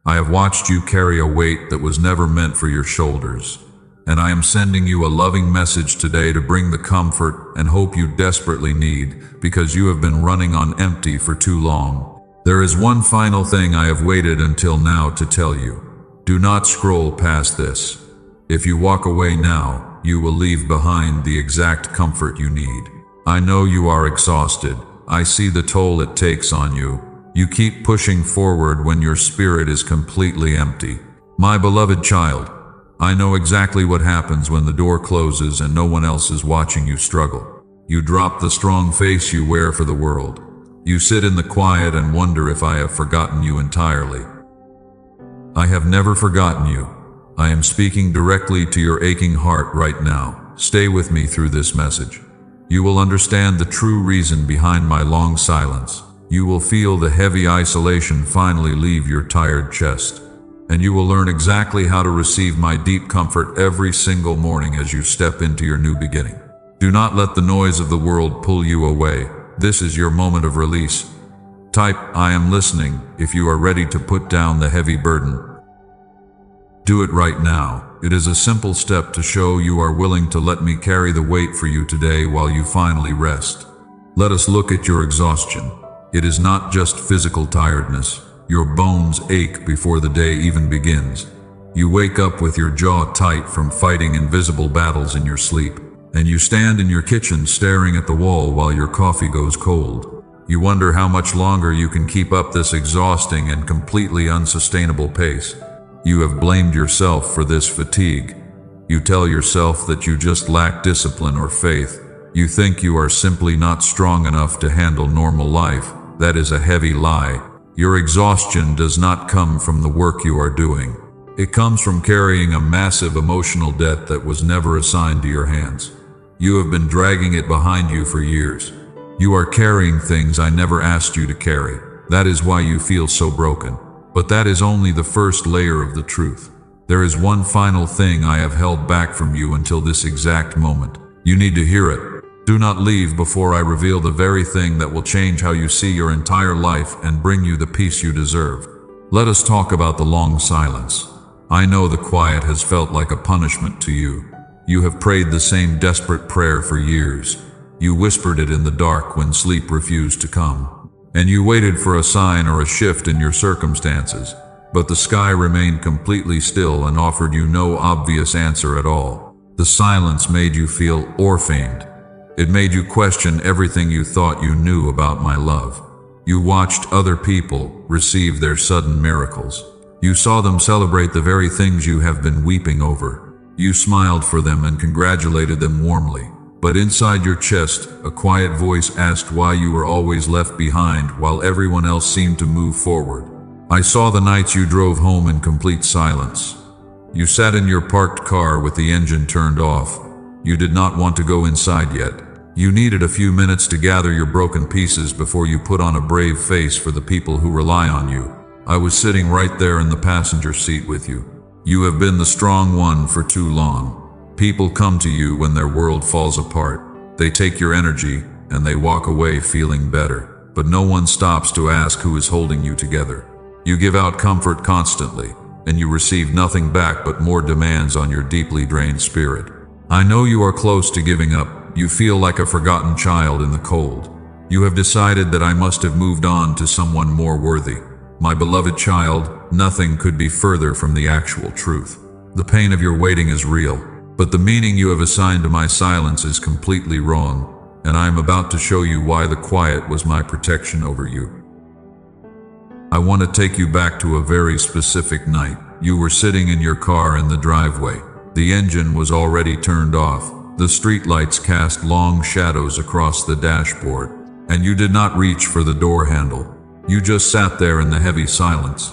I have watched you carry a weight that was never meant for your shoulders. And I am sending you a loving message today to bring the comfort and hope you desperately need, because you have been running on empty for too long. There is one final thing I have waited until now to tell you. Do not scroll past this. If you walk away now, you will leave behind the exact comfort you need. I know you are exhausted. I see the toll it takes on you. You keep pushing forward when your spirit is completely empty. My beloved child, I know exactly what happens when the door closes and no one else is watching you struggle. You drop the strong face you wear for the world. You sit in the quiet and wonder if I have forgotten you entirely. I have never forgotten you. I am speaking directly to your aching heart right now. Stay with me through this message. You will understand the true reason behind my long silence. You will feel the heavy isolation finally leave your tired chest. And you will learn exactly how to receive my deep comfort every single morning as you step into your new beginning. Do not let the noise of the world pull you away. This is your moment of release. Type, "I am listening," if you are ready to put down the heavy burden. Do it right now. It is a simple step to show you are willing to let me carry the weight for you today while you finally rest. Let us look at your exhaustion. It is not just physical tiredness. Your bones ache before the day even begins. You wake up with your jaw tight from fighting invisible battles in your sleep. And you stand in your kitchen staring at the wall while your coffee goes cold. You wonder how much longer you can keep up this exhausting and completely unsustainable pace. You have blamed yourself for this fatigue. You tell yourself that you just lack discipline or faith. You think you are simply not strong enough to handle normal life. That is a heavy lie. Your exhaustion does not come from the work you are doing. It comes from carrying a massive emotional debt that was never assigned to your hands. You have been dragging it behind you for years. You are carrying things I never asked you to carry. That is why you feel so broken. But that is only the first layer of the truth. There is one final thing I have held back from you until this exact moment. You need to hear it. Do not leave before I reveal the very thing that will change how you see your entire life and bring you the peace you deserve. Let us talk about the long silence. I know the quiet has felt like a punishment to you. You have prayed the same desperate prayer for years. You whispered it in the dark when sleep refused to come. And you waited for a sign or a shift in your circumstances. But the sky remained completely still and offered you no obvious answer at all. The silence made you feel orphaned. It made you question everything you thought you knew about my love. You watched other people receive their sudden miracles. You saw them celebrate the very things you have been weeping over. You smiled for them and congratulated them warmly. But inside your chest, a quiet voice asked why you were always left behind while everyone else seemed to move forward. I saw the nights you drove home in complete silence. You sat in your parked car with the engine turned off. You did not want to go inside yet. You needed a few minutes to gather your broken pieces before you put on a brave face for the people who rely on you. I was sitting right there in the passenger seat with you. You have been the strong one for too long. People come to you when their world falls apart. They take your energy and they walk away feeling better. But no one stops to ask who is holding you together. You give out comfort constantly, and you receive nothing back but more demands on your deeply drained spirit. I know you are close to giving up. You feel like a forgotten child in the cold. You have decided that I must have moved on to someone more worthy. My beloved child, nothing could be further from the actual truth. The pain of your waiting is real, but the meaning you have assigned to my silence is completely wrong, and I am about to show you why the quiet was my protection over you. I want to take you back to a very specific night. You were sitting in your car in the driveway. The engine was already turned off. The streetlights cast long shadows across the dashboard, and you did not reach for the door handle. You just sat there in the heavy silence.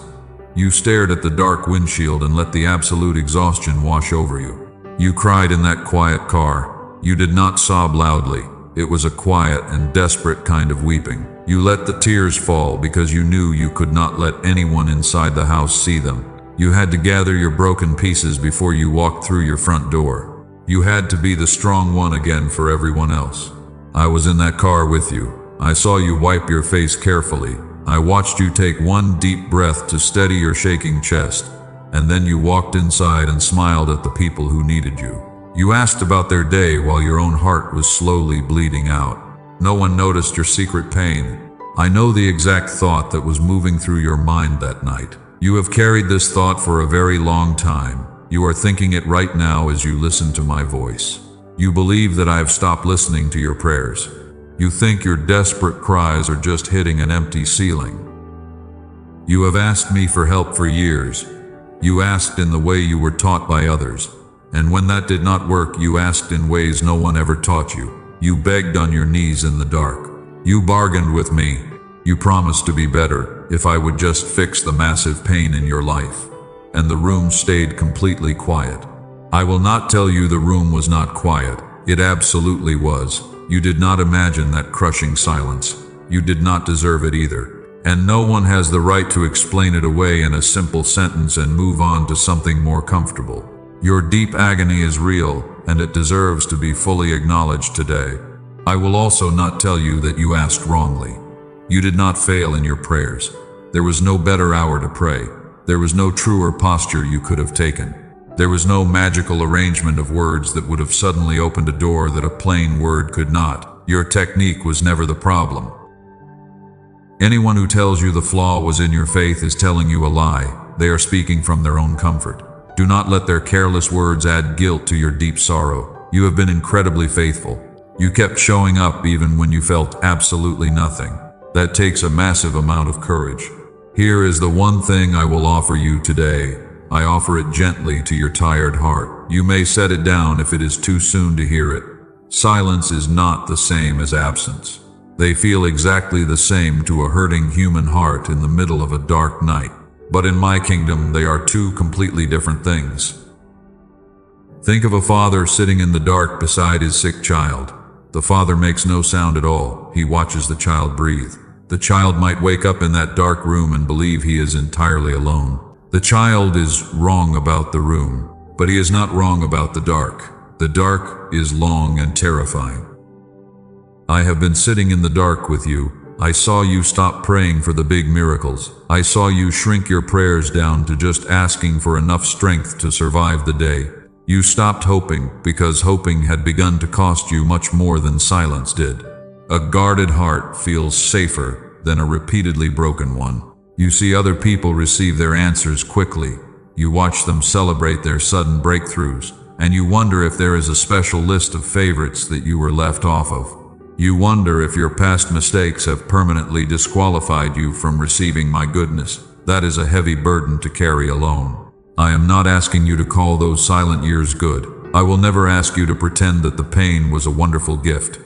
You stared at the dark windshield and let the absolute exhaustion wash over you. You cried in that quiet car. You did not sob loudly. It was a quiet and desperate kind of weeping. You let the tears fall because you knew you could not let anyone inside the house see them. You had to gather your broken pieces before you walked through your front door. You had to be the strong one again for everyone else. I was in that car with you. I saw you wipe your face carefully, I watched you take one deep breath to steady your shaking chest, and then you walked inside and smiled at the people who needed you. You asked about their day while your own heart was slowly bleeding out. No one noticed your secret pain. I know the exact thought that was moving through your mind that night. You have carried this thought for a very long time. You are thinking it right now as you listen to my voice. You believe that I have stopped listening to your prayers. You think your desperate cries are just hitting an empty ceiling. You have asked me for help for years. You asked in the way you were taught by others. And when that did not work, you asked in ways no one ever taught you. You begged on your knees in the dark. You bargained with me. You promised to be better if I would just fix the massive pain in your life. And the room stayed completely quiet. I will not tell you the room was not quiet. It absolutely was. You did not imagine that crushing silence. You did not deserve it either. And no one has the right to explain it away in a simple sentence and move on to something more comfortable. Your deep agony is real, and it deserves to be fully acknowledged today. I will also not tell you that you asked wrongly. You did not fail in your prayers. There was no better hour to pray. There was no truer posture you could have taken. There was no magical arrangement of words that would have suddenly opened a door that a plain word could not. Your technique was never the problem. Anyone who tells you the flaw was in your faith is telling you a lie. They are speaking from their own comfort. Do not let their careless words add guilt to your deep sorrow. You have been incredibly faithful. You kept showing up even when you felt absolutely nothing. That takes a massive amount of courage. Here is the one thing I will offer you today. I offer it gently to your tired heart. You may set it down if it is too soon to hear it. Silence is not the same as absence. They feel exactly the same to a hurting human heart in the middle of a dark night. But in my kingdom, they are two completely different things. Think of a father sitting in the dark beside his sick child. The father makes no sound at all. He watches the child breathe. The child might wake up in that dark room and believe he is entirely alone. The child is wrong about the room, but he is not wrong about the dark. The dark is long and terrifying. I have been sitting in the dark with you. I saw you stop praying for the big miracles. I saw you shrink your prayers down to just asking for enough strength to survive the day. You stopped hoping because hoping had begun to cost you much more than silence did. A guarded heart feels safer than a repeatedly broken one. You see other people receive their answers quickly. You watch them celebrate their sudden breakthroughs, and you wonder if there is a special list of favorites that you were left off of. You wonder if your past mistakes have permanently disqualified you from receiving my goodness. That is a heavy burden to carry alone. I am not asking you to call those silent years good. I will never ask you to pretend that the pain was a wonderful gift.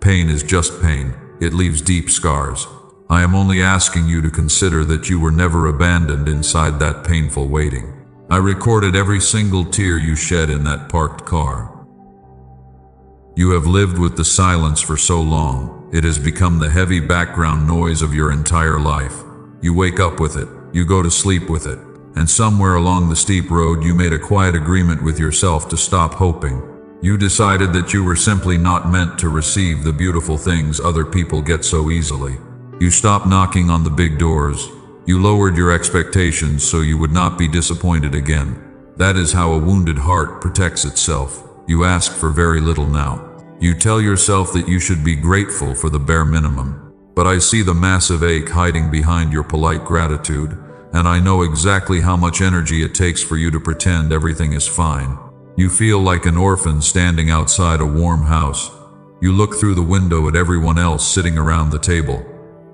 Pain is just pain. It leaves deep scars. I am only asking you to consider that you were never abandoned inside that painful waiting. I recorded every single tear you shed in that parked car. You have lived with the silence for so long, it has become the heavy background noise of your entire life. You wake up with it, you go to sleep with it, and somewhere along the steep road you made a quiet agreement with yourself to stop hoping. You decided that you were simply not meant to receive the beautiful things other people get so easily. You stopped knocking on the big doors. You lowered your expectations so you would not be disappointed again. That is how a wounded heart protects itself. You ask for very little now. You tell yourself that you should be grateful for the bare minimum. But I see the massive ache hiding behind your polite gratitude, and I know exactly how much energy it takes for you to pretend everything is fine. You feel like an orphan standing outside a warm house. You look through the window at everyone else sitting around the table.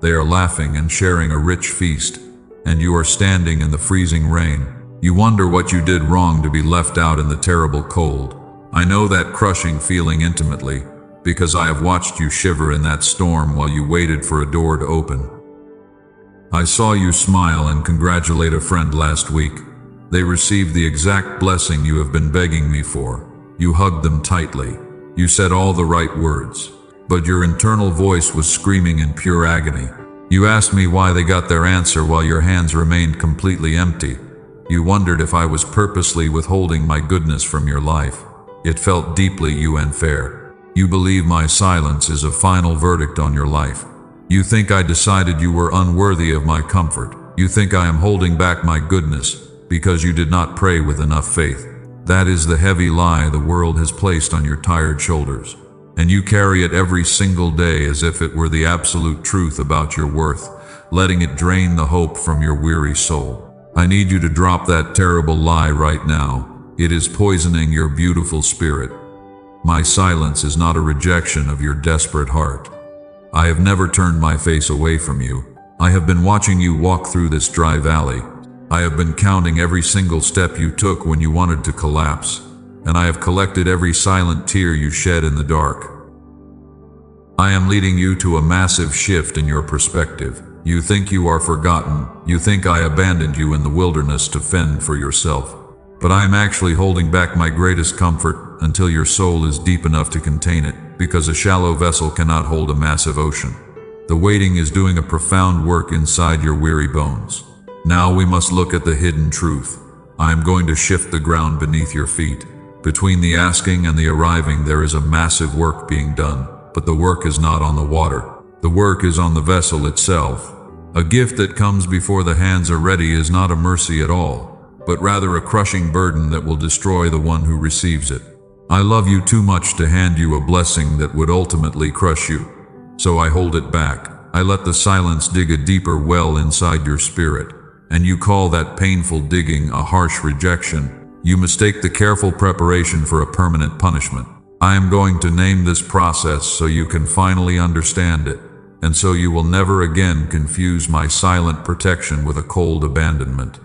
They are laughing and sharing a rich feast, and you are standing in the freezing rain. You wonder what you did wrong to be left out in the terrible cold. I know that crushing feeling intimately, because I have watched you shiver in that storm while you waited for a door to open. I saw you smile and congratulate a friend last week. They received the exact blessing you have been begging me for. You hugged them tightly. You said all the right words, but your internal voice was screaming in pure agony. You asked me why they got their answer while your hands remained completely empty. You wondered if I was purposely withholding my goodness from your life. It felt deeply unfair. You believe my silence is a final verdict on your life. You think I decided you were unworthy of my comfort. You think I am holding back my goodness because you did not pray with enough faith. That is the heavy lie the world has placed on your tired shoulders. And you carry it every single day as if it were the absolute truth about your worth, letting it drain the hope from your weary soul. I need you to drop that terrible lie right now. It is poisoning your beautiful spirit. My silence is not a rejection of your desperate heart. I have never turned my face away from you. I have been watching you walk through this dry valley. I have been counting every single step you took when you wanted to collapse, and I have collected every silent tear you shed in the dark. I am leading you to a massive shift in your perspective. You think you are forgotten. You think I abandoned you in the wilderness to fend for yourself. But I am actually holding back my greatest comfort until your soul is deep enough to contain it, because a shallow vessel cannot hold a massive ocean. The waiting is doing a profound work inside your weary bones. Now we must look at the hidden truth. I am going to shift the ground beneath your feet. Between the asking and the arriving, there is a massive work being done, but the work is not on the water. The work is on the vessel itself. A gift that comes before the hands are ready is not a mercy at all, but rather a crushing burden that will destroy the one who receives it. I love you too much to hand you a blessing that would ultimately crush you. So I hold it back. I let the silence dig a deeper well inside your spirit. And you call that painful digging a harsh rejection. You mistake the careful preparation for a permanent punishment. I am going to name this process so you can finally understand it, and so you will never again confuse my silent protection with a cold abandonment.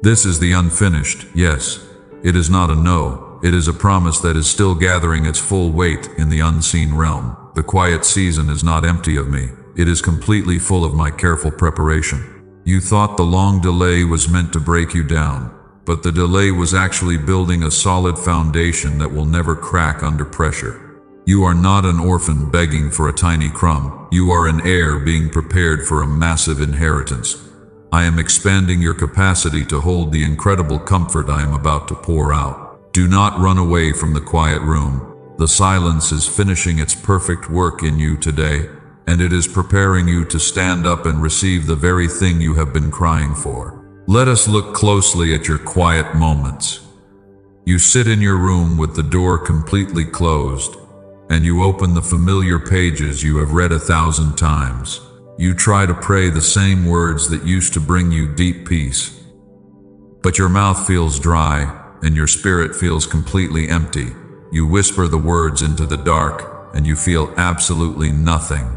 This is the unfinished, yes. It is not a no. It is a promise that is still gathering its full weight in the unseen realm. The quiet season is not empty of me. It is completely full of my careful preparation. You thought the long delay was meant to break you down, but the delay was actually building a solid foundation that will never crack under pressure. You are not an orphan begging for a tiny crumb. You are an heir being prepared for a massive inheritance. I am expanding your capacity to hold the incredible comfort I am about to pour out. Do not run away from the quiet room. The silence is finishing its perfect work in you today, and it is preparing you to stand up and receive the very thing you have been crying for. Let us look closely at your quiet moments. You sit in your room with the door completely closed, and you open the familiar pages you have read 1,000 times. You try to pray the same words that used to bring you deep peace. But your mouth feels dry, and your spirit feels completely empty. You whisper the words into the dark, and you feel absolutely nothing.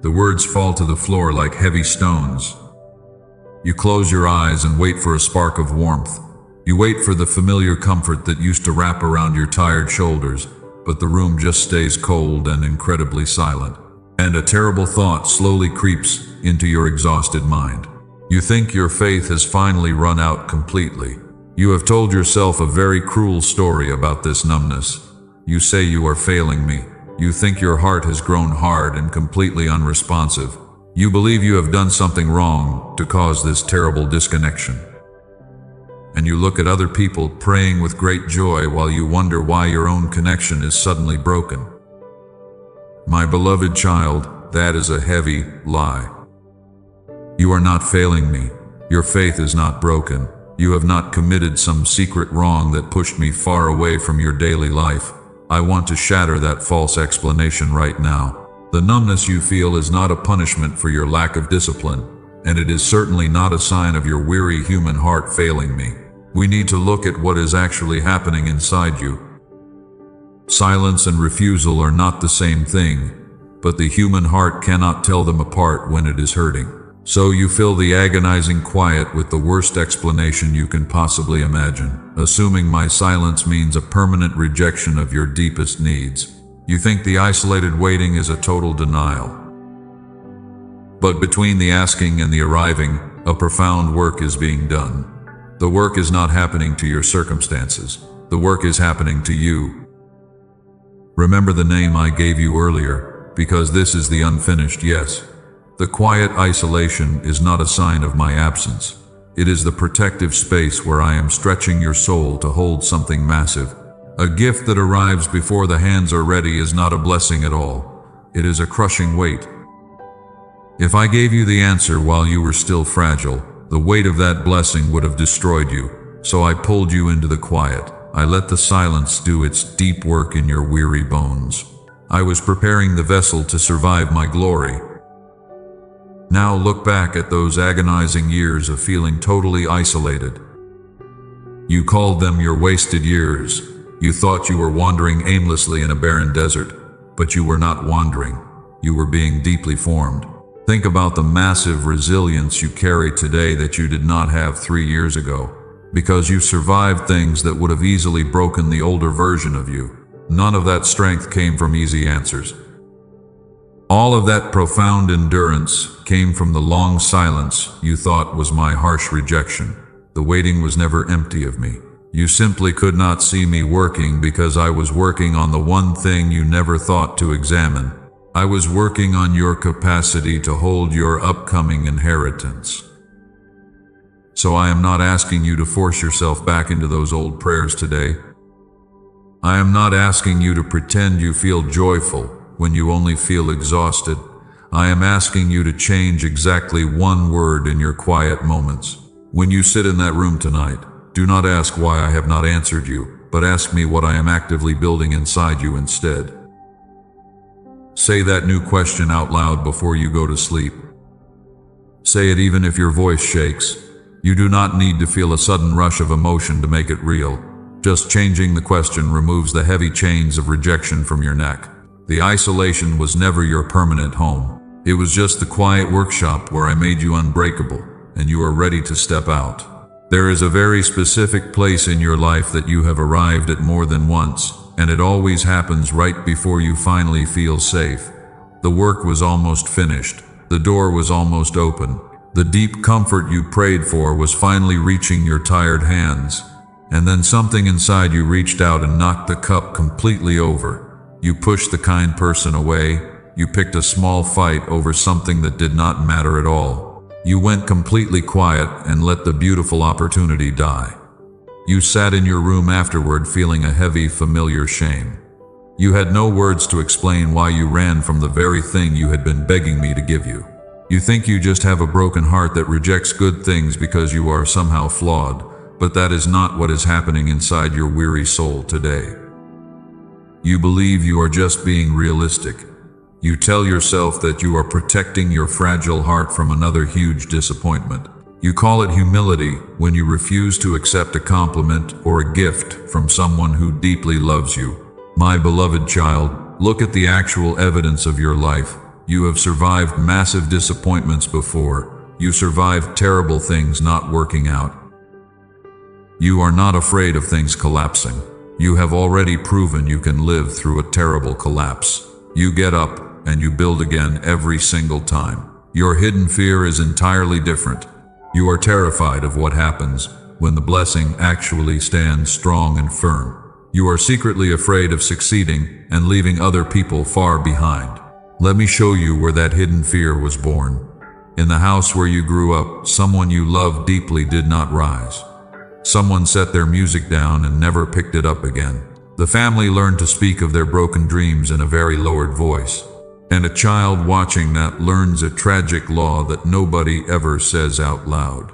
The words fall to the floor like heavy stones. You close your eyes and wait for a spark of warmth. You wait for the familiar comfort that used to wrap around your tired shoulders, but the room just stays cold and incredibly silent. And a terrible thought slowly creeps into your exhausted mind. You think your faith has finally run out completely. You have told yourself a very cruel story about this numbness. You say you are failing me. You think your heart has grown hard and completely unresponsive. You believe you have done something wrong to cause this terrible disconnection. And you look at other people praying with great joy while you wonder why your own connection is suddenly broken. My beloved child, that is a heavy lie. You are not failing me. Your faith is not broken. You have not committed some secret wrong that pushed me far away from your daily life. I want to shatter that false explanation right now. The numbness you feel is not a punishment for your lack of discipline, and it is certainly not a sign of your weary human heart failing me. We need to look at what is actually happening inside you. Silence and refusal are not the same thing, but the human heart cannot tell them apart when it is hurting. So you fill the agonizing quiet with the worst explanation you can possibly imagine, assuming my silence means a permanent rejection of your deepest needs. You think the isolated waiting is a total denial. But between the asking and the arriving, a profound work is being done. The work is not happening to your circumstances. The work is happening to you. Remember the name I gave you earlier, because this is the unfinished yes. The quiet isolation is not a sign of my absence. It is the protective space where I am stretching your soul to hold something massive. A gift that arrives before the hands are ready is not a blessing at all. It is a crushing weight. If I gave you the answer while you were still fragile, the weight of that blessing would have destroyed you. So I pulled you into the quiet. I let the silence do its deep work in your weary bones. I was preparing the vessel to survive my glory. Now look back at those agonizing years of feeling totally isolated. You called them your wasted years. You thought you were wandering aimlessly in a barren desert, but you were not wandering. You were being deeply formed. Think about the massive resilience you carry today that you did not have 3 years ago, because you survived things that would have easily broken the older version of you. None of that strength came from easy answers. All of that profound endurance came from the long silence you thought was my harsh rejection. The waiting was never empty of me. You simply could not see me working because I was working on the one thing you never thought to examine. I was working on your capacity to hold your upcoming inheritance. So I am not asking you to force yourself back into those old prayers today. I am not asking you to pretend you feel joyful when you only feel exhausted. I am asking you to change exactly one word in your quiet moments. When you sit in that room tonight, do not ask why I have not answered you, but ask me what I am actively building inside you instead. Say that new question out loud before you go to sleep. Say it even if your voice shakes. You do not need to feel a sudden rush of emotion to make it real. Just changing the question removes the heavy chains of rejection from your neck. The isolation was never your permanent home. It was just the quiet workshop where I made you unbreakable, and you are ready to step out. There is a very specific place in your life that you have arrived at more than once, and it always happens right before you finally feel safe. The work was almost finished. The door was almost open. The deep comfort you prayed for was finally reaching your tired hands. And then something inside you reached out and knocked the cup completely over. You pushed the kind person away. You picked a small fight over something that did not matter at all. You went completely quiet and let the beautiful opportunity die. You sat in your room afterward feeling a heavy, familiar shame. You had no words to explain why you ran from the very thing you had been begging me to give you. You think you just have a broken heart that rejects good things because you are somehow flawed, but that is not what is happening inside your weary soul today. You believe you are just being realistic. You tell yourself that you are protecting your fragile heart from another huge disappointment. You call it humility when you refuse to accept a compliment or a gift from someone who deeply loves you. My beloved child, look at the actual evidence of your life. You have survived massive disappointments before. You survived terrible things not working out. You are not afraid of things collapsing. You have already proven you can live through a terrible collapse. You get up and you build again every single time. Your hidden fear is entirely different. You are terrified of what happens when the blessing actually stands strong and firm. You are secretly afraid of succeeding and leaving other people far behind. Let me show you where that hidden fear was born. In the house where you grew up, someone you loved deeply did not rise. Someone set their music down and never picked it up again. The family learned to speak of their broken dreams in a very lowered voice. And a child watching that learns a tragic law that nobody ever says out loud.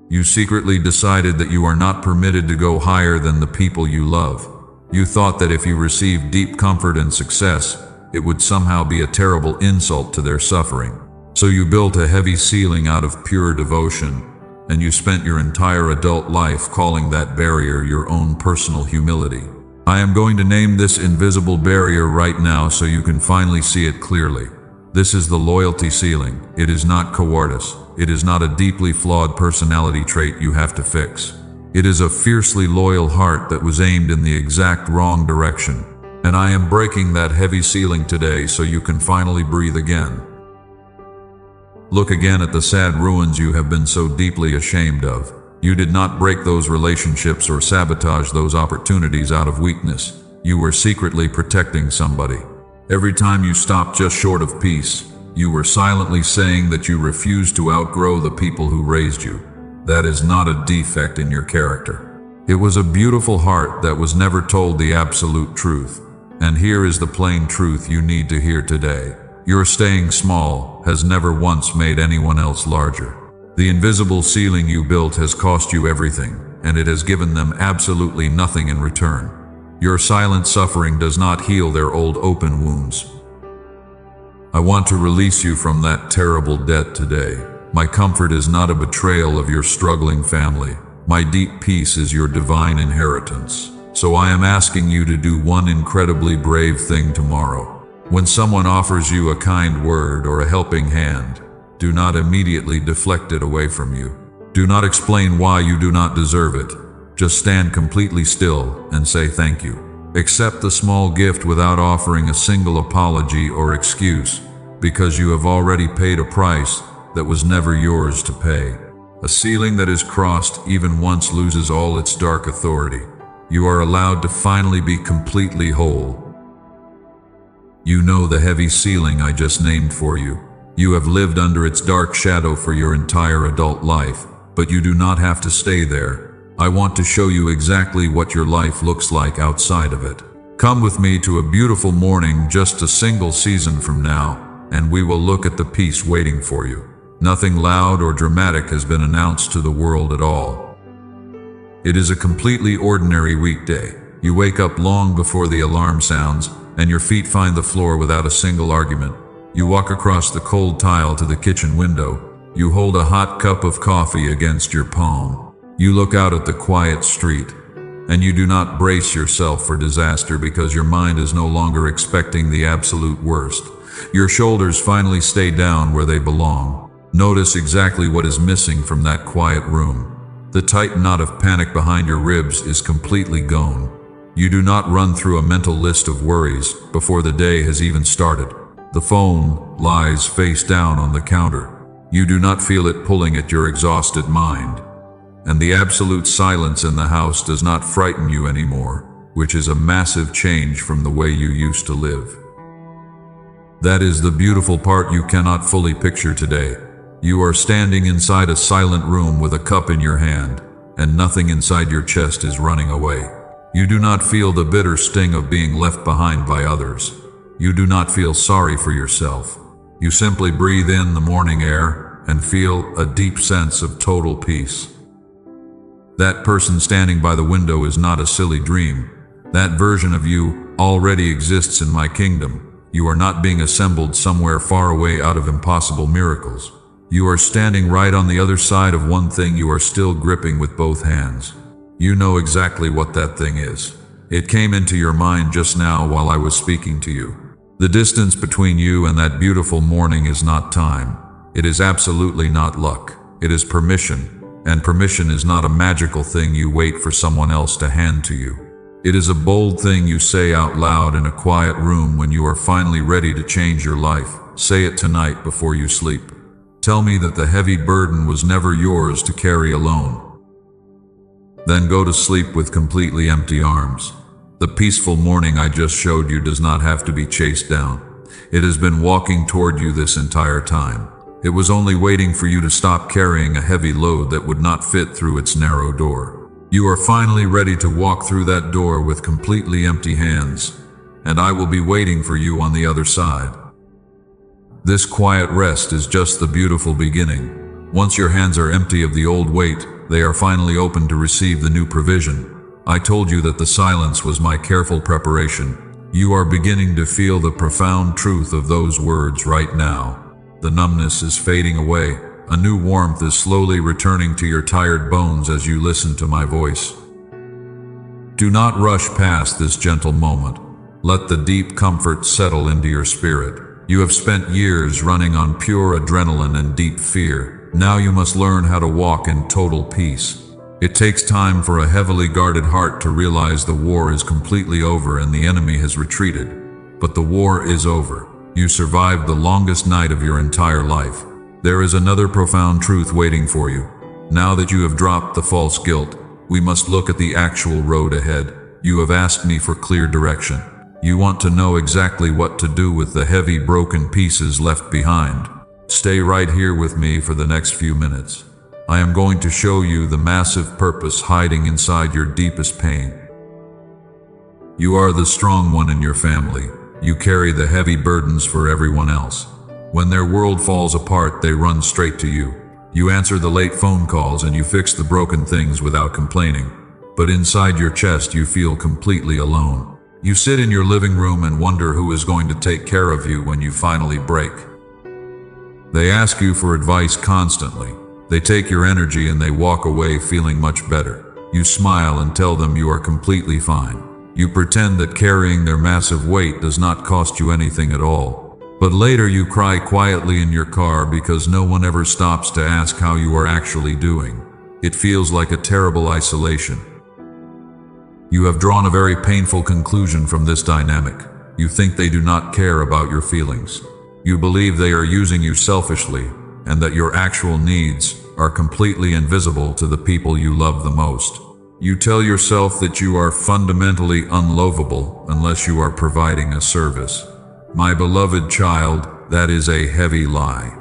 You secretly decided that you are not permitted to go higher than the people you love. You thought that if you received deep comfort and success, it would somehow be a terrible insult to their suffering. So you built a heavy ceiling out of pure devotion, and you spent your entire adult life calling that barrier your own personal humility. I am going to name this invisible barrier right now so you can finally see it clearly. This is the loyalty ceiling. It is not cowardice. It is not a deeply flawed personality trait you have to fix. It is a fiercely loyal heart that was aimed in the exact wrong direction. And I am breaking that heavy ceiling today so you can finally breathe again. Look again at the sad ruins you have been so deeply ashamed of. You did not break those relationships or sabotage those opportunities out of weakness. You were secretly protecting somebody. Every time you stopped just short of peace, you were silently saying that you refused to outgrow the people who raised you. That is not a defect in your character. It was a beautiful heart that was never told the absolute truth. And here is the plain truth you need to hear today. Your staying small has never once made anyone else larger. The invisible ceiling you built has cost you everything, and it has given them absolutely nothing in return. Your silent suffering does not heal their old open wounds. I want to release you from that terrible debt today. My comfort is not a betrayal of your struggling family. My deep peace is your divine inheritance. So I am asking you to do one incredibly brave thing tomorrow. When someone offers you a kind word or a helping hand, do not immediately deflect it away from you. Do not explain why you do not deserve it. Just stand completely still and say thank you. Accept the small gift without offering a single apology or excuse, because you have already paid a price that was never yours to pay. A ceiling that is crossed even once loses all its dark authority. You are allowed to finally be completely whole. You know the heavy ceiling I just named for you. You have lived under its dark shadow for your entire adult life, but you do not have to stay there. I want to show you exactly what your life looks like outside of it. Come with me to a beautiful morning just a single season from now, and we will look at the peace waiting for you. Nothing loud or dramatic has been announced to the world at all. It is a completely ordinary weekday. You wake up long before the alarm sounds, and your feet find the floor without a single argument. You walk across the cold tile to the kitchen window. You hold a hot cup of coffee against your palm. You look out at the quiet street, and you do not brace yourself for disaster because your mind is no longer expecting the absolute worst. Your shoulders finally stay down where they belong. Notice exactly what is missing from that quiet room. The tight knot of panic behind your ribs is completely gone. You do not run through a mental list of worries before the day has even started. The phone lies face down on the counter. You do not feel it pulling at your exhausted mind. And the absolute silence in the house does not frighten you anymore, which is a massive change from the way you used to live. That is the beautiful part you cannot fully picture today. You are standing inside a silent room with a cup in your hand, and nothing inside your chest is running away. You do not feel the bitter sting of being left behind by others. You do not feel sorry for yourself. You simply breathe in the morning air and feel a deep sense of total peace. That person standing by the window is not a silly dream. That version of you already exists in my kingdom. You are not being assembled somewhere far away out of impossible miracles. You are standing right on the other side of one thing you are still gripping with both hands. You know exactly what that thing is. It came into your mind just now while I was speaking to you. The distance between you and that beautiful morning is not time. It is absolutely not luck. It is permission. And permission is not a magical thing you wait for someone else to hand to you. It is a bold thing you say out loud in a quiet room when you are finally ready to change your life. Say it tonight before you sleep. Tell me that the heavy burden was never yours to carry alone. Then go to sleep with completely empty arms. The peaceful morning I just showed you does not have to be chased down. It has been walking toward you this entire time. It was only waiting for you to stop carrying a heavy load that would not fit through its narrow door. You are finally ready to walk through that door with completely empty hands, and I will be waiting for you on the other side. This quiet rest is just the beautiful beginning. Once your hands are empty of the old weight, they are finally open to receive the new provision. I told you that the silence was my careful preparation. You are beginning to feel the profound truth of those words right now. The numbness is fading away. A new warmth is slowly returning to your tired bones as you listen to my voice. Do not rush past this gentle moment. Let the deep comfort settle into your spirit. You have spent years running on pure adrenaline and deep fear. Now you must learn how to walk in total peace. It takes time for a heavily guarded heart to realize the war is completely over and the enemy has retreated. But the war is over. You survived the longest night of your entire life. There is another profound truth waiting for you. Now that you have dropped the false guilt, we must look at the actual road ahead. You have asked me for clear direction. You want to know exactly what to do with the heavy broken pieces left behind. Stay right here with me for the next few minutes. I am going to show you the massive purpose hiding inside your deepest pain. You are the strong one in your family. You carry the heavy burdens for everyone else. When their world falls apart, they run straight to you. You answer the late phone calls and you fix the broken things without complaining. But inside your chest, you feel completely alone. You sit in your living room and wonder who is going to take care of you when you finally break. They ask you for advice constantly. They take your energy and they walk away feeling much better. You smile and tell them you are completely fine. You pretend that carrying their massive weight does not cost you anything at all. But later you cry quietly in your car because no one ever stops to ask how you are actually doing. It feels like a terrible isolation. You have drawn a very painful conclusion from this dynamic. You think they do not care about your feelings. You believe they are using you selfishly, and that your actual needs are completely invisible to the people you love the most. You tell yourself that you are fundamentally unlovable unless you are providing a service. My beloved child, that is a heavy lie.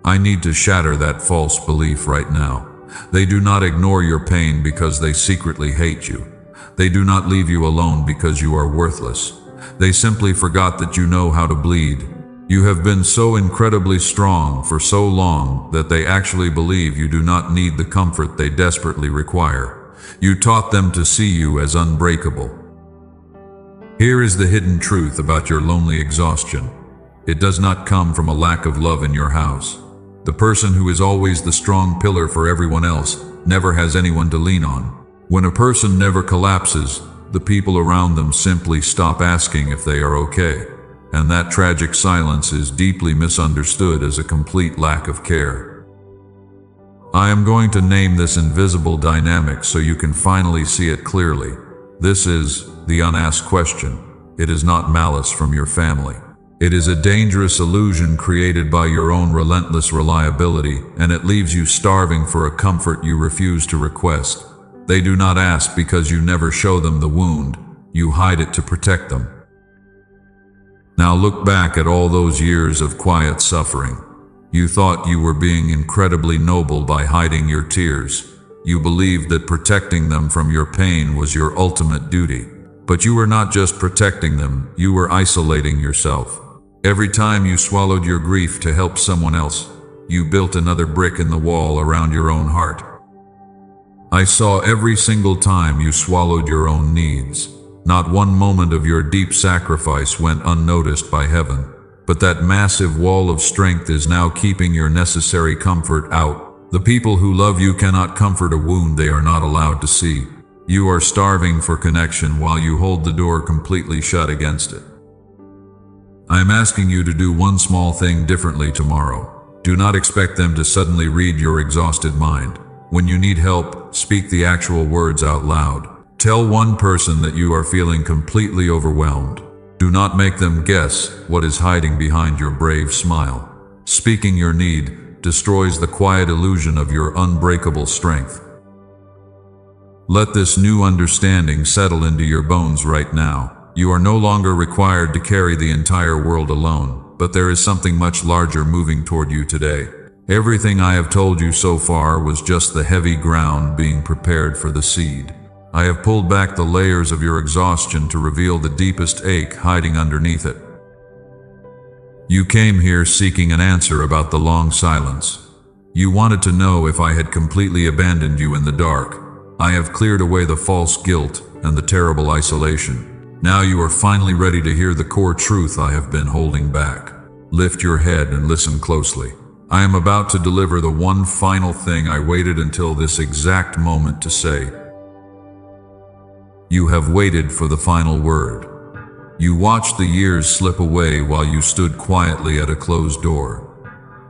I need to shatter that false belief right now. They do not ignore your pain because they secretly hate you. They do not leave you alone because you are worthless. They simply forgot that you know how to bleed. You have been so incredibly strong for so long that they actually believe you do not need the comfort they desperately require. You taught them to see you as unbreakable. Here is the hidden truth about your lonely exhaustion. It does not come from a lack of love in your house. The person who is always the strong pillar for everyone else never has anyone to lean on. When a person never collapses, the people around them simply stop asking if they are okay. And that tragic silence is deeply misunderstood as a complete lack of care. I am going to name this invisible dynamic so you can finally see it clearly. This is the unasked question. It is not malice from your family. It is a dangerous illusion created by your own relentless reliability, and it leaves you starving for a comfort you refuse to request. They do not ask because you never show them the wound. You hide it to protect them. Now look back at all those years of quiet suffering. You thought you were being incredibly noble by hiding your tears. You believed that protecting them from your pain was your ultimate duty. But you were not just protecting them, you were isolating yourself. Every time you swallowed your grief to help someone else, you built another brick in the wall around your own heart. I saw every single time you swallowed your own needs. Not one moment of your deep sacrifice went unnoticed by heaven. But that massive wall of strength is now keeping your necessary comfort out. The people who love you cannot comfort a wound they are not allowed to see. You are starving for connection while you hold the door completely shut against it. I am asking you to do one small thing differently tomorrow. Do not expect them to suddenly read your exhausted mind. When you need help, speak the actual words out loud. Tell one person that you are feeling completely overwhelmed. Do not make them guess what is hiding behind your brave smile. Speaking your need destroys the quiet illusion of your unbreakable strength. Let this new understanding settle into your bones right now. You are no longer required to carry the entire world alone, but there is something much larger moving toward you today. Everything I have told you so far was just the heavy ground being prepared for the seed. I have pulled back the layers of your exhaustion to reveal the deepest ache hiding underneath it. You came here seeking an answer about the long silence. You wanted to know if I had completely abandoned you in the dark. I have cleared away the false guilt and the terrible isolation. Now you are finally ready to hear the core truth I have been holding back. Lift your head and listen closely. I am about to deliver the one final thing I waited until this exact moment to say. You have waited for the final word. You watched the years slip away while you stood quietly at a closed door.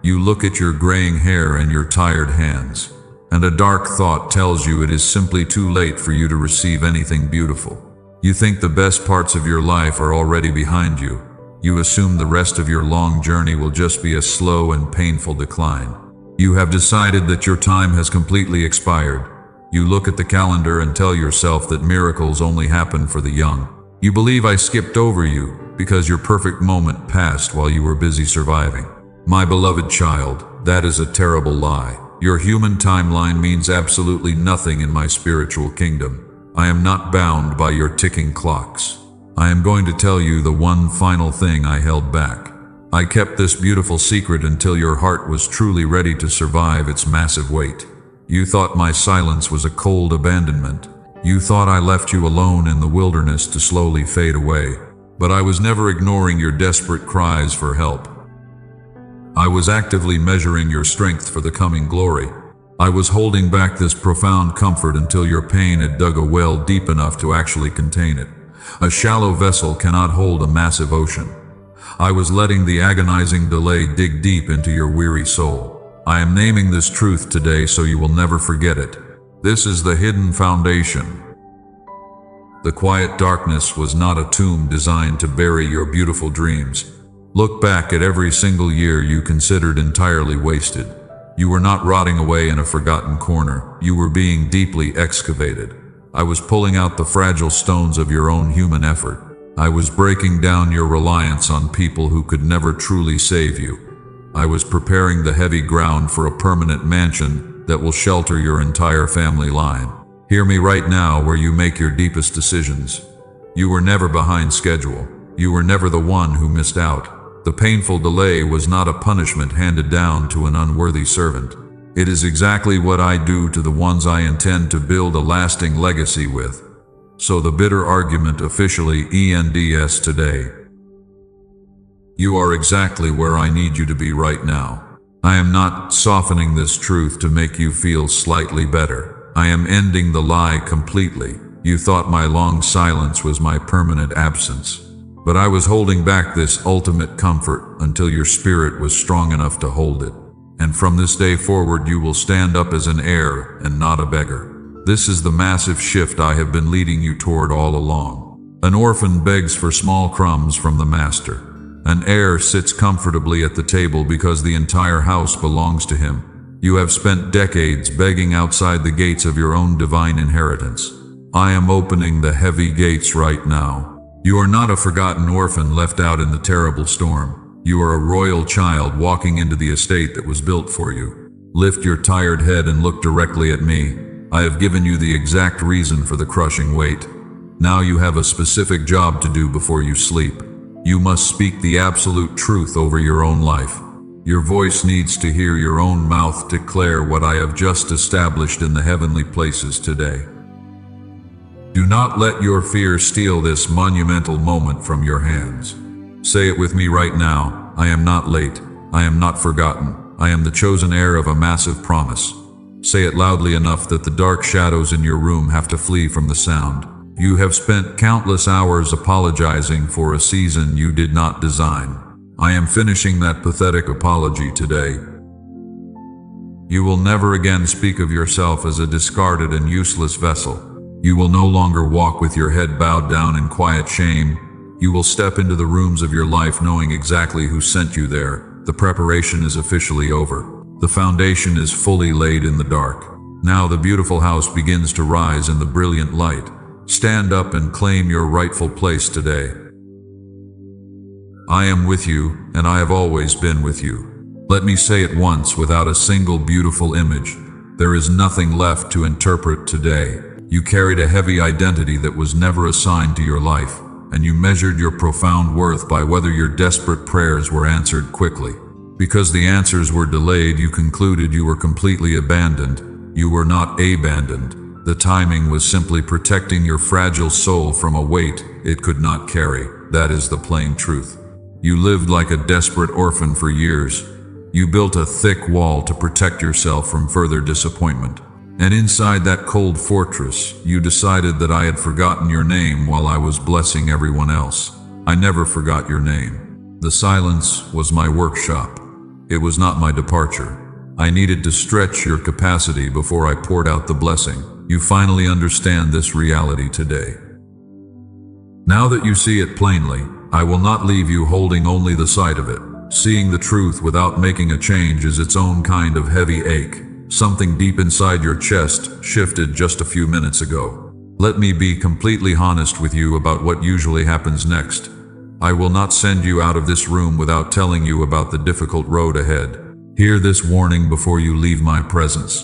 You look at your graying hair and your tired hands, and a dark thought tells you it is simply too late for you to receive anything beautiful. You think the best parts of your life are already behind you. You assume the rest of your long journey will just be a slow and painful decline. You have decided that your time has completely expired. You look at the calendar and tell yourself that miracles only happen for the young. You believe I skipped over you because your perfect moment passed while you were busy surviving. My beloved child, that is a terrible lie. Your human timeline means absolutely nothing in my spiritual kingdom. I am not bound by your ticking clocks. I am going to tell you the one final thing I held back. I kept this beautiful secret until your heart was truly ready to survive its massive weight. You thought my silence was a cold abandonment. You thought I left you alone in the wilderness to slowly fade away. But I was never ignoring your desperate cries for help. I was actively measuring your strength for the coming glory. I was holding back this profound comfort until your pain had dug a well deep enough to actually contain it. A shallow vessel cannot hold a massive ocean. I was letting the agonizing delay dig deep into your weary soul. I am naming this truth today so you will never forget it. This is the hidden foundation. The quiet darkness was not a tomb designed to bury your beautiful dreams. Look back at every single year you considered entirely wasted. You were not rotting away in a forgotten corner. You were being deeply excavated. I was pulling out the fragile stones of your own human effort. I was breaking down your reliance on people who could never truly save you. I was preparing the heavy ground for a permanent mansion that will shelter your entire family line. Hear me right now where you make your deepest decisions. You were never behind schedule. You were never the one who missed out. The painful delay was not a punishment handed down to an unworthy servant. It is exactly what I do to the ones I intend to build a lasting legacy with. So the bitter argument officially ends today. You are exactly where I need you to be right now. I am not softening this truth to make you feel slightly better. I am ending the lie completely. You thought my long silence was my permanent absence. But I was holding back this ultimate comfort until your spirit was strong enough to hold it. And from this day forward you will stand up as an heir and not a beggar. This is the massive shift I have been leading you toward all along. An orphan begs for small crumbs from the master. An heir sits comfortably at the table because the entire house belongs to him. You have spent decades begging outside the gates of your own divine inheritance. I am opening the heavy gates right now. You are not a forgotten orphan left out in the terrible storm. You are a royal child walking into the estate that was built for you. Lift your tired head and look directly at me. I have given you the exact reason for the crushing weight. Now you have a specific job to do before you sleep. You must speak the absolute truth over your own life. Your voice needs to hear your own mouth declare what I have just established in the heavenly places today. Do not let your fear steal this monumental moment from your hands. Say it with me right now. I am not late. I am not forgotten. I am the chosen heir of a massive promise. Say it loudly enough that the dark shadows in your room have to flee from the sound. You have spent countless hours apologizing for a season you did not design. I am finishing that pathetic apology today. You will never again speak of yourself as a discarded and useless vessel. You will no longer walk with your head bowed down in quiet shame. You will step into the rooms of your life knowing exactly who sent you there. The preparation is officially over. The foundation is fully laid in the dark. Now the beautiful house begins to rise in the brilliant light. Stand up and claim your rightful place today. I am with you, and I have always been with you. Let me say it once without a single beautiful image. There is nothing left to interpret today. You carried a heavy identity that was never assigned to your life, and you measured your profound worth by whether your desperate prayers were answered quickly. Because the answers were delayed, you concluded you were completely abandoned. You were not abandoned. The timing was simply protecting your fragile soul from a weight it could not carry. That is the plain truth. You lived like a desperate orphan for years. You built a thick wall to protect yourself from further disappointment. And inside that cold fortress, you decided that I had forgotten your name while I was blessing everyone else. I never forgot your name. The silence was my workshop. It was not my departure. I needed to stretch your capacity before I poured out the blessing. You finally understand this reality today. Now that you see it plainly, I will not leave you holding only the sight of it. Seeing the truth without making a change is its own kind of heavy ache. Something deep inside your chest shifted just a few minutes ago. Let me be completely honest with you about what usually happens next. I will not send you out of this room without telling you about the difficult road ahead. Hear this warning before you leave my presence.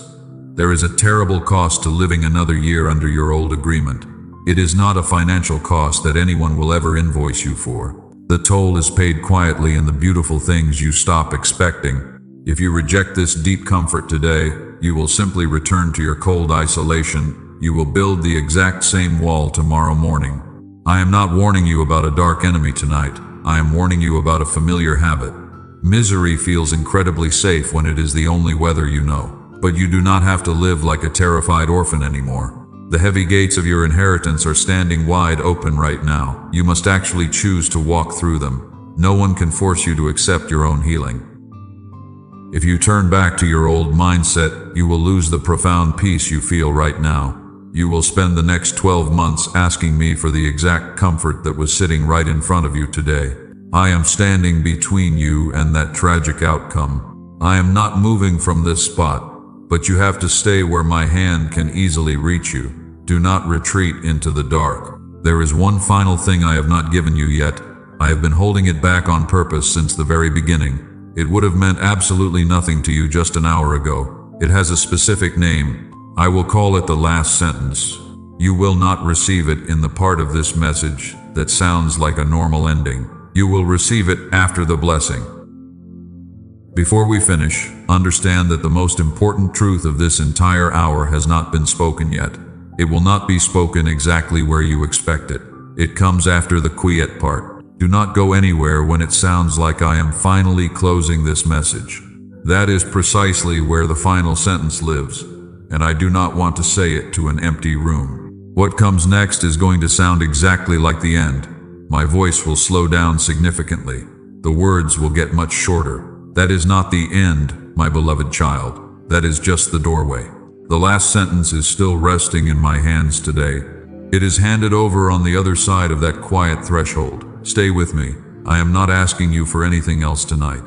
There is a terrible cost to living another year under your old agreement. It is not a financial cost that anyone will ever invoice you for. The toll is paid quietly in the beautiful things you stop expecting. If you reject this deep comfort today, you will simply return to your cold isolation. You will build the exact same wall tomorrow morning. I am not warning you about a dark enemy tonight. I am warning you about a familiar habit. Misery feels incredibly safe when it is the only weather you know. But you do not have to live like a terrified orphan anymore. The heavy gates of your inheritance are standing wide open right now. You must actually choose to walk through them. No one can force you to accept your own healing. If you turn back to your old mindset, you will lose the profound peace you feel right now. You will spend the next 12 months asking me for the exact comfort that was sitting right in front of you today. I am standing between you and that tragic outcome. I am not moving from this spot. But you have to stay where my hand can easily reach you. Do not retreat into the dark. There is one final thing I have not given you yet. I have been holding it back on purpose since the very beginning. It would have meant absolutely nothing to you just an hour ago. It has a specific name. I will call it the last sentence. You will not receive it in the part of this message that sounds like a normal ending. You will receive it after the blessing. Before we finish, understand that the most important truth of this entire hour has not been spoken yet. It will not be spoken exactly where you expect it. It comes after the quiet part. Do not go anywhere when it sounds like I am finally closing this message. That is precisely where the final sentence lives, and I do not want to say it to an empty room. What comes next is going to sound exactly like the end. My voice will slow down significantly. The words will get much shorter. That is not the end, my beloved child. That is just the doorway. The last sentence is still resting in my hands today. It is handed over on the other side of that quiet threshold. Stay with me. I am not asking you for anything else tonight.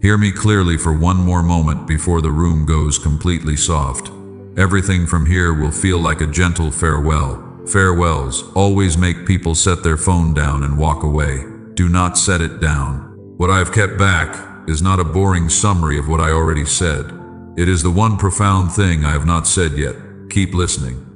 Hear me clearly for one more moment before the room goes completely soft. Everything from here will feel like a gentle farewell. Farewells always make people set their phone down and walk away. Do not set it down. What I have kept back is not a boring summary of what I already said. It is the one profound thing I have not said yet. Keep listening.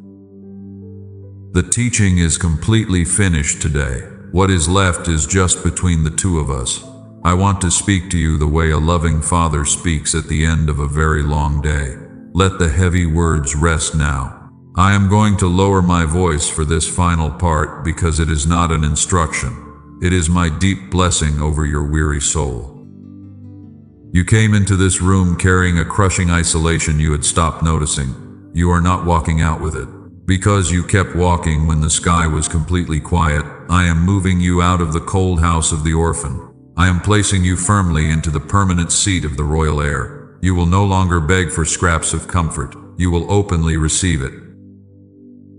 The teaching is completely finished today. What is left is just between the two of us. I want to speak to you the way a loving father speaks at the end of a very long day. Let the heavy words rest now. I am going to lower my voice for this final part because it is not an instruction. It is my deep blessing over your weary soul. You came into this room carrying a crushing isolation you had stopped noticing. You are not walking out with it. Because you kept walking when the sky was completely quiet, I am moving you out of the cold house of the orphan. I am placing you firmly into the permanent seat of the royal heir. You will no longer beg for scraps of comfort. You will openly receive it.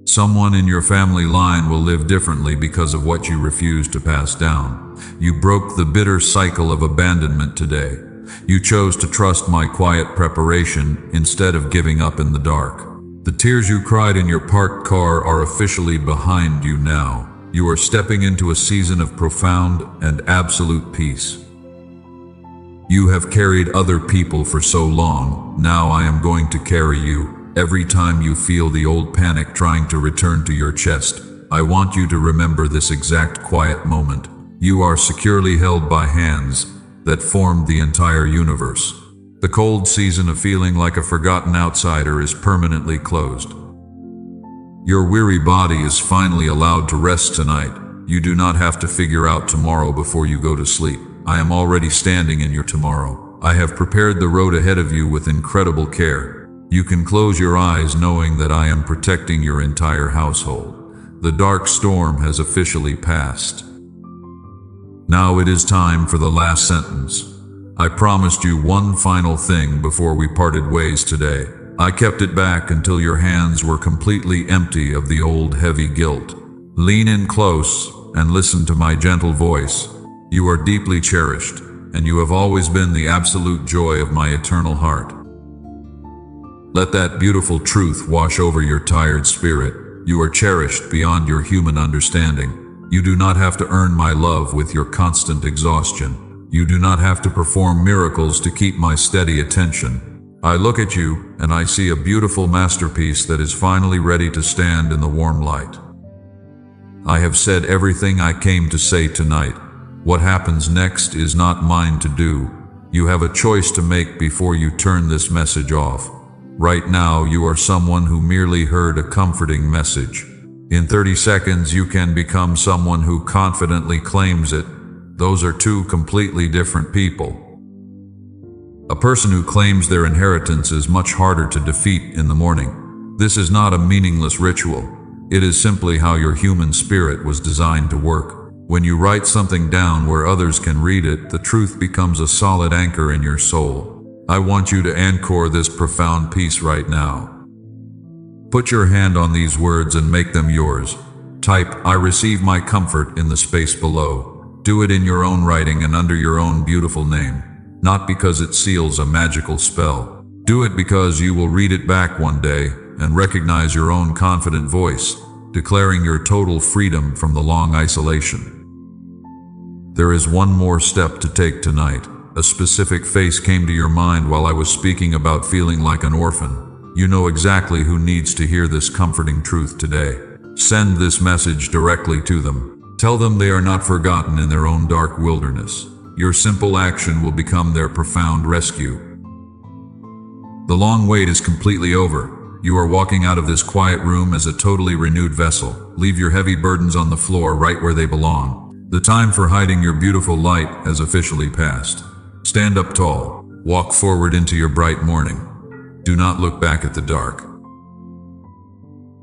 Someone in your family line will live differently because of what you refused to pass down. You broke the bitter cycle of abandonment today. You chose to trust my quiet preparation instead of giving up in the dark. The tears you cried in your parked car are officially behind you now. You are stepping into a season of profound and absolute peace. You have carried other people for so long. Now I am going to carry you. Every time you feel the old panic trying to return to your chest, I want you to remember this exact quiet moment. You are securely held by hands that formed the entire universe. The cold season of feeling like a forgotten outsider is permanently closed. Your weary body is finally allowed to rest tonight. You do not have to figure out tomorrow before you go to sleep. I am already standing in your tomorrow. I have prepared the road ahead of you with incredible care. You can close your eyes knowing that I am protecting your entire household. The dark storm has officially passed. Now it is time for the last sentence. I promised you one final thing before we parted ways today. I kept it back until your hands were completely empty of the old heavy guilt. Lean in close and listen to my gentle voice. You are deeply cherished, and you have always been the absolute joy of my eternal heart. Let that beautiful truth wash over your tired spirit. You are cherished beyond your human understanding. You do not have to earn my love with your constant exhaustion. You do not have to perform miracles to keep my steady attention. I look at you, and I see a beautiful masterpiece that is finally ready to stand in the warm light. I have said everything I came to say tonight. What happens next is not mine to do. You have a choice to make before you turn this message off. Right now, you are someone who merely heard a comforting message. In 30 seconds, you can become someone who confidently claims it. Those are two completely different people. A person who claims their inheritance is much harder to defeat in the morning. This is not a meaningless ritual. It is simply how your human spirit was designed to work. When you write something down where others can read it, the truth becomes a solid anchor in your soul. I want you to anchor this profound piece right now. Put your hand on these words and make them yours. Type, "I receive my comfort" in the space below. Do it in your own writing and under your own beautiful name. Not because it seals a magical spell. Do it because you will read it back one day and recognize your own confident voice, declaring your total freedom from the long isolation. There is one more step to take tonight. A specific face came to your mind while I was speaking about feeling like an orphan. You know exactly who needs to hear this comforting truth today. Send this message directly to them. Tell them they are not forgotten in their own dark wilderness. Your simple action will become their profound rescue. The long wait is completely over. You are walking out of this quiet room as a totally renewed vessel. Leave your heavy burdens on the floor right where they belong. The time for hiding your beautiful light has officially passed. Stand up tall. Walk forward into your bright morning. Do not look back at the dark.